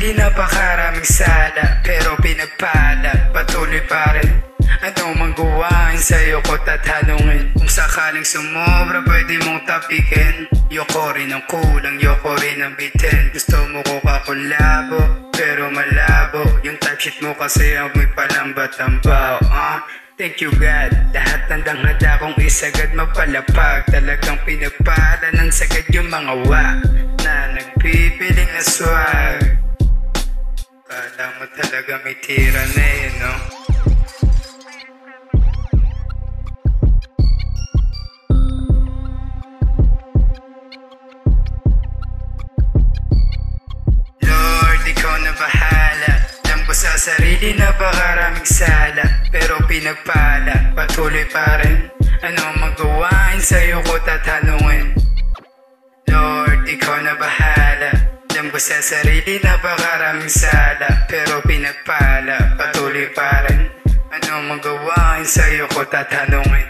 sarili, napakaraming sala, pero pinagpala, patuloy pa rin. Ano mang gawain sa'yo ko tatanungin. Kung sakaling sumobra pwede mong tapikin. Yoko rin ang kulang, yoko rin ang bitin. Gusto mo ko kakulabo, pero malabo. Yung type shit mo kasi amoy palambat-tambaw. Thank you God, lahat handang handa kong isagad mapalapag. Talagang pinagpala ng sagad yung mga wa na nagpipiling na swag. Kala mo talaga may tira na no? Lord, ikaw na bahala. Sa sarili, napakaraming sala, pero pinagpala, patuloy pa rin. Ano magawain sa'yo ko tatanungin. Lord, ikaw na bahala. Alam ko sa sarili, napakaraming sala, pero pinagpala, patuloy pa rin. Ano magawain sa'yo ko tatanungin.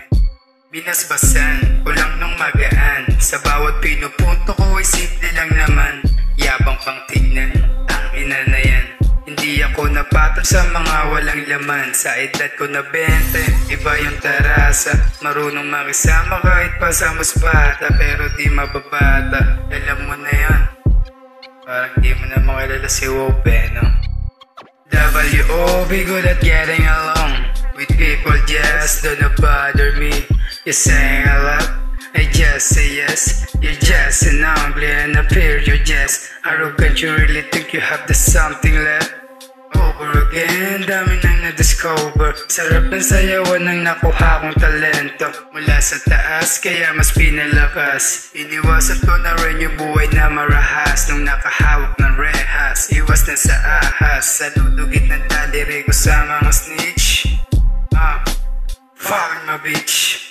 Binasbasan, ulang nung magaan. Sa bawat pinupunto ko ay simple lang naman. Yabang pang tignan, ang ina na yan. Hindi ako napatol sa mga walang laman. Sa edad ko na 20, iba yung tarasa. Marunong makisama kahit pa sa mas bata, pero di mababata. Alam mo na yan, parang di mo na makilala si Wope, no? W.O.B. good at getting along with people, just don't bother me. You saying a lot, I just say yes. You're just an ugly and appear you're just arrogant. You really think you have the something left over again? Dami nang na-discover. Sarap ng sayawan ng nakuha kong talento mula sa taas, kaya mas pinalakas. Iniwasan ko na rin yung buhay na marahas nung nakahawak ng rehas. Iwas na sa ahas, sa dudugit ng daliri ko sa mga snitch. Fuck my bitch.